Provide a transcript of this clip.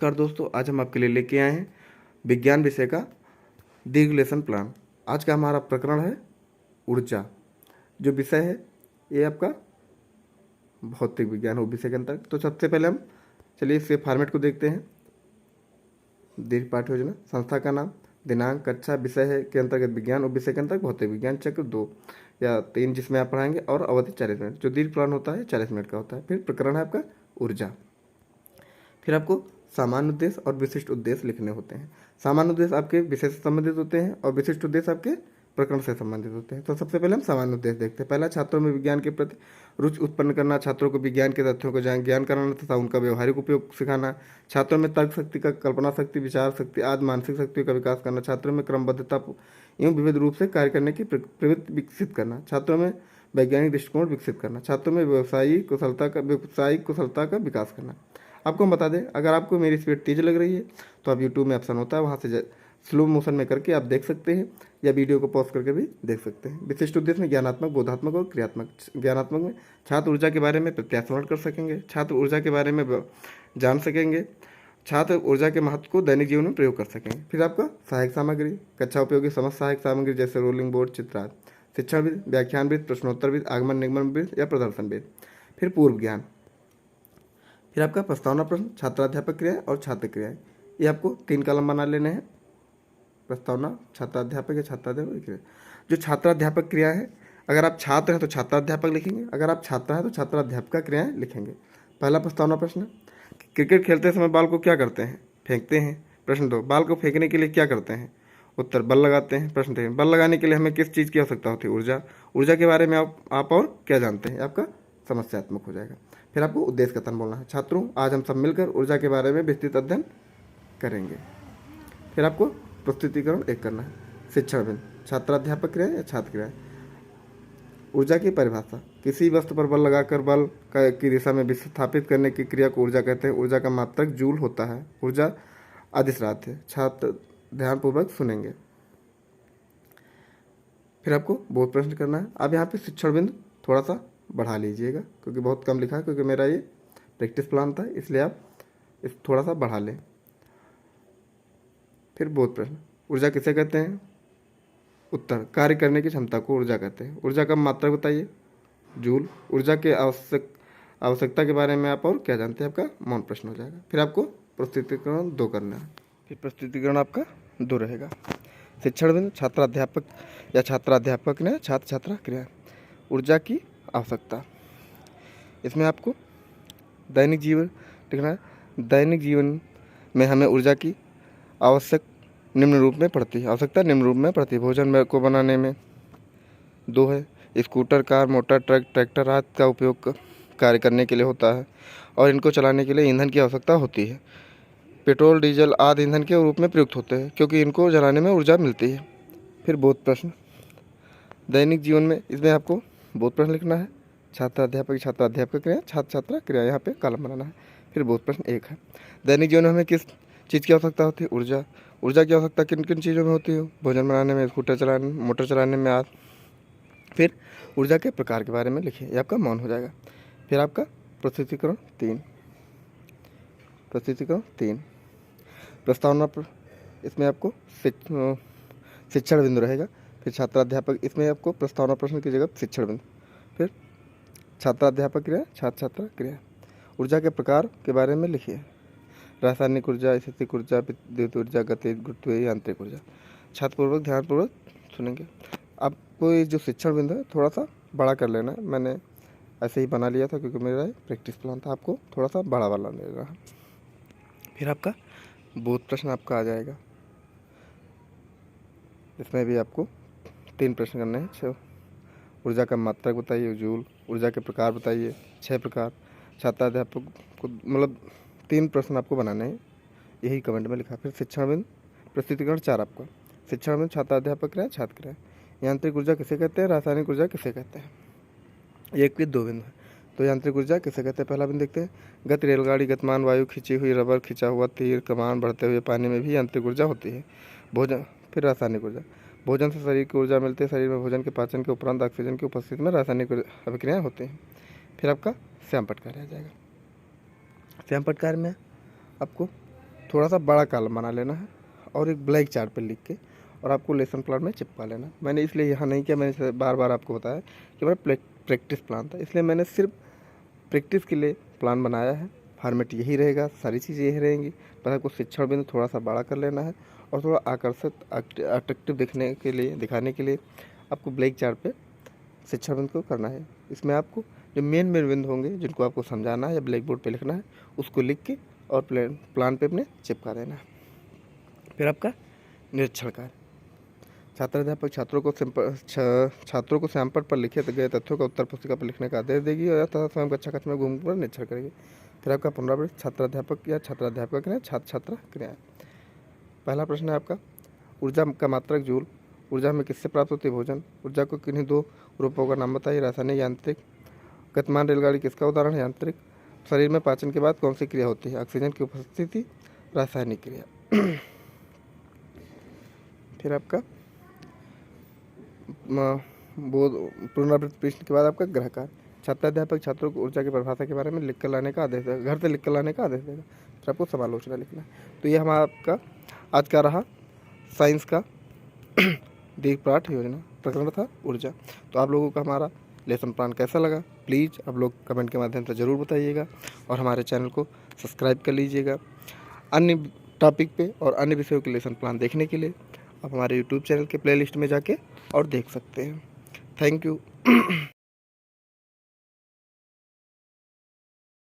नमस्कार दोस्तों, आज हम आपके लिए लेके आए हैं विज्ञान विषय का डिरेगुलेशन प्लान। आज का हमारा प्रकरण है ऊर्जा। जो विषय है ये आपका भौतिक विज्ञान हो विषय के अंतर्गत। तो सबसे पहले हम चलिए इसके फॉर्मेट को देखते हैं। दीर्घ पाठ योजना, संस्था का नाम, दिनांक, कक्षा, विषय है के अंतर्गत विज्ञान और विषय के अंतर्गत भौतिक विज्ञान, चक्र 2 या 3 जिसमें आप पढ़ाएंगे, और अवधि 40 मिनट। जो दीर्घ प्लान होता है 40 मिनट का होता है। फिर प्रकरण है आपका ऊर्जा। फिर आपको सामान्य उद्देश्य और विशिष्ट उद्देश्य लिखने होते हैं। सामान्य उद्देश्य आपके विषय से संबंधित होते हैं और विशिष्ट उद्देश्य आपके प्रकरण से संबंधित होते हैं। तो सबसे पहले हम सामान्य उद्देश्य देखते हैं। पहला, छात्रों में विज्ञान के प्रति रुचि उत्पन्न करना, छात्रों को विज्ञान के तथ्यों को ज्ञान कराना तथा उनका व्यवहारिक उपयोग सिखाना, छात्रों में तर्क शक्ति का, कल्पना शक्ति, विचार शक्ति आदि मानसिक शक्तियों का विकास करना, छात्रों में क्रमबद्धता एवं विविध रूप से कार्य करने की प्रवृत्ति विकसित करना, छात्रों में वैज्ञानिक दृष्टिकोण विकसित करना, छात्रों में व्यावसायिक कुशलता का विकास करना। आपको हम बता दें, अगर आपको मेरी स्पीड तेज लग रही है तो आप यूट्यूब में ऑप्शन होता है, वहाँ से स्लो मोशन में करके आप देख सकते हैं, या वीडियो को पॉज करके भी देख सकते हैं। विशिष्ट उद्देश्य में ज्ञानात्मक, बोधात्मक और क्रियात्मक। ज्ञानात्मक में छात्र ऊर्जा के बारे में प्रत्यास्मरण कर सकेंगे, छात्र ऊर्जा के बारे में जान सकेंगे, छात्र ऊर्जा के महत्व को दैनिक जीवन में प्रयोग कर सकेंगे। फिर आपका सहायक सामग्री, कक्षा उपयोगी समझ सहायक सामग्री जैसे रोलिंग बोर्ड, चित्र आदि। शिक्षणविद, व्याख्यानविद, प्रश्नोत्तरविद, आगमन निगमनविद या प्रदर्शनविद। फिर पूर्व ज्ञान। फिर आपका प्रस्तावना प्रश्न, छात्राध्यापक क्रियाएं और छात्र क्रियाएं। ये आपको 3 कॉलम बना लेने हैं। प्रस्तावना, छात्राध्यापक या छात्राध्यापक क्रिया। जो छात्राध्यापक क्रिया है, अगर आप छात्र हैं तो छात्राध्यापक लिखेंगे, अगर आप छात्रा हैं तो छात्राध्यापक क्रियाएं लिखेंगे। पहला प्रस्तावना प्रश्न, क्रिकेट खेलते समय बॉल को क्या करते हैं? फेंकते हैं। प्रश्न 2, बॉल को फेंकने के लिए क्या करते हैं? उत्तर, बल लगाते हैं। प्रश्न 3, बल लगाने के लिए हमें किस चीज़ की आवश्यकता होती है? ऊर्जा। ऊर्जा के बारे में आप और क्या जानते हैं? आपका समस्यात्मक हो जाएगा। फिर आपको उद्देश्य कथन बोलना है। छात्रों, आज हम सब मिलकर ऊर्जा के बारे में विस्तृत अध्ययन करेंगे। फिर आपको प्रस्तुतिकरण 1 करना है। शिक्षण बिंदु, छात्राध्यापक क्रिया या छात्र क्रिया। ऊर्जा की परिभाषा, किसी वस्तु पर बल लगाकर बल की दिशा में विस्थापित करने की क्रिया को ऊर्जा कहते हैं। ऊर्जा का मात्रक जूल होता है। ऊर्जा अधिश्राव्य है। छात्र ध्यानपूर्वक सुनेंगे। फिर आपको बोध प्रश्न करना है। अब यहाँ पे शिक्षण बिंदु थोड़ा सा बढ़ा लीजिएगा, क्योंकि बहुत कम लिखा है, क्योंकि मेरा ये प्रैक्टिस प्लान था, इसलिए आप इस थोड़ा सा बढ़ा लें। फिर बोध प्रश्न, ऊर्जा किसे कहते हैं? उत्तर, कार्य करने की क्षमता को ऊर्जा कहते हैं। ऊर्जा का मात्रक बताइए? जूल। ऊर्जा के आवश्यकता के बारे में आप और क्या जानते हैं? आपका मौन प्रश्न हो जाएगा। फिर आपको प्रस्तुतिकरण 2 करना है। फिर प्रस्तुतिकरण आपका 2 रहेगा। शिक्षण बिंदु, छात्राध्यापक या छात्राध्यापक ने छात्र छात्रा क्रिया। ऊर्जा की आवश्यकता, इसमें आपको दैनिक जीवन लिखना है। दैनिक जीवन में हमें ऊर्जा की आवश्यकता निम्न रूप में पड़ती है। भोजन को बनाने में 2 है। स्कूटर, कार, मोटर, ट्रैक्टर आदि का उपयोग कार्य करने के लिए होता है, और इनको चलाने के लिए ईंधन की आवश्यकता होती है। पेट्रोल, डीजल आदि ईंधन के रूप में प्रयुक्त होते हैं, क्योंकि इनको जलाने में ऊर्जा मिलती है। फिर बोध प्रश्न, दैनिक जीवन में इसमें आपको बोध प्रश्न लिखना है। छात्राध्यापक छात्राध्यापक क्रिया, छात्र छात्रा क्रिया, यहाँ पे कॉलम बनाना है। फिर बोध प्रश्न 1 है। दैनिक जीवन में हमें किस चीज़ की आवश्यकता होती है? ऊर्जा। ऊर्जा की आवश्यकता किन किन चीज़ों में होती है? भोजन बनाने में, स्कूटर चलाने, मोटर चलाने में आदि। फिर ऊर्जा के प्रकार के बारे में लिखिए, ये आपका मौन हो जाएगा। फिर आपका प्रस्तुतिकरण 3। प्रस्तावना, इसमें आपको शिक्षण बिंदु रहेगा। फिर छात्राध्यापक, इसमें आपको प्रस्तावना प्रश्न की जगह शिक्षण बिंदु। फिर छात्राध्यापक क्रिया, छात्र छात्रा क्रिया। ऊर्जा के प्रकार के बारे में लिखिए। रासायनिक ऊर्जा, स्थितिक ऊर्जा, विद्युत ऊर्जा, गतिज, गुरुत्वीय, यांत्रिक ऊर्जा। छात्रपूर्वक ध्यानपूर्वक सुनेंगे। आपको ये जो शिक्षण बिंदु है थोड़ा सा बड़ा कर लेना है। मैंने ऐसे ही बना लिया था, क्योंकि मेरा प्रैक्टिस प्लान था। आपको थोड़ा सा बड़ा वाला लेना है। फिर आपका बोध प्रश्न आपका आ जाएगा। इसमें भी आपको 3 प्रश्न करने हैं। ऊर्जा का मात्रक बताइए, जूल। ऊर्जा के प्रकार बताइए, 6 प्रकार। छात्राध्यापक को मतलब 3 प्रश्न आपको बनाने हैं, यही कमेंट में लिखा। फिर शिक्षण बिंदु, प्रस्तुतिकरण 4 आपका। शिक्षण बिंदु, छात्राध्यापक क्रिया, छात्र क्रिया। यांत्रिक ऊर्जा किसे कहते हैं? रासायनिक ऊर्जा किसे कहते हैं? 1 के 2 बिंदु है। तो यांत्रिक ऊर्जा किसे कहते हैं? पहला बिंदु देखते हैं। गति रेलगाड़ी, गतिमान वायु, खिंची हुई रबर, खिंचा हुआ तीर, कमान, बढ़ते हुए पानी में भी यांत्रिक ऊर्जा होती है। भोजन। फिर रासायनिक ऊर्जा, भोजन से शरीर की ऊर्जा मिलती है। शरीर में भोजन के पाचन के उपरांत ऑक्सीजन की उपस्थिति में रासायनिक अभिक्रियाएँ होती हैं। फिर आपका श्याम पटकार आ जाएगा। श्याम पटकार में आपको थोड़ा सा बड़ा कॉलम बना लेना है और एक ब्लैक चार्ट पे लिख के और आपको लेसन प्लान में चिपका लेना। मैंने इसलिए यहाँ नहीं किया, मैंने बार बार आपको बताया कि मेरा प्रैक्टिस प्लान था, इसलिए मैंने सिर्फ प्रैक्टिस के लिए प्लान बनाया है। फॉर्मेट यही रहेगा, सारी चीज़ें यही रहेंगी, बस आपको शिक्षण बिंदु थोड़ा सा बड़ा कर लेना है और थोड़ा आकर्षक अट्रैक्टिव दिखाने के लिए आपको ब्लैक चार्ट पे शिक्षण बिंदु को करना है। इसमें आपको जो मेन बिंदु होंगे जिनको आपको समझाना है या ब्लैक बोर्ड पे लिखना है उसको लिख के और प्लान पे अपने चिपका देना है। फिर आपका निरीक्षण कार्य, छात्राध्यापक छात्रों को सैंपल पर लिखे गए तथ्यों का उत्तर पुस्तिका पर लिखने का आदेश देगी और तथा स्वयं कक्षा कक्ष में घूमकर निरीक्षण करेगी। फिर आपका पुनरावृत्ति छात्राध्यापक या छात्राध्यापक क्रिया, छात्र छात्रा क्रिया। पहला प्रश्न है आपका, ऊर्जा का मात्रक जूल। ऊर्जा में किससे प्राप्त होती है? भोजन। ऊर्जा को किन्हीं दो रूपों का नाम बताइए? रासायनिक, यांत्रिक। गतिमान रेलगाड़ी किसका उदाहरण है? यांत्रिक। शरीर में पाचन के बाद कौन सी क्रिया होती है? ऑक्सीजन की उपस्थिति, रासायनिक क्रिया। फिर आपका पुनरावृत्ति प्रश्न के बाद आपका गृह कार्य, छात्राध्यापक छात्रों को ऊर्जा की परिभाषा के बारे में लिख कर लाने का आदेश देगा, घर से लिख कर लाने का आदेश देगा। फिर आपको समालोचना लिखना है। तो ये हमारा आपका आज का रहा साइंस का दीर्घ पाठ योजना, प्रकरण था ऊर्जा। तो आप लोगों का हमारा लेसन प्लान कैसा लगा प्लीज़ आप लोग कमेंट के माध्यम से ज़रूर बताइएगा और हमारे चैनल को सब्सक्राइब कर लीजिएगा। अन्य टॉपिक पे और अन्य विषयों के लेसन प्लान देखने के लिए आप हमारे यूट्यूब चैनल के प्लेलिस्ट में जाके और देख सकते हैं। Thank you.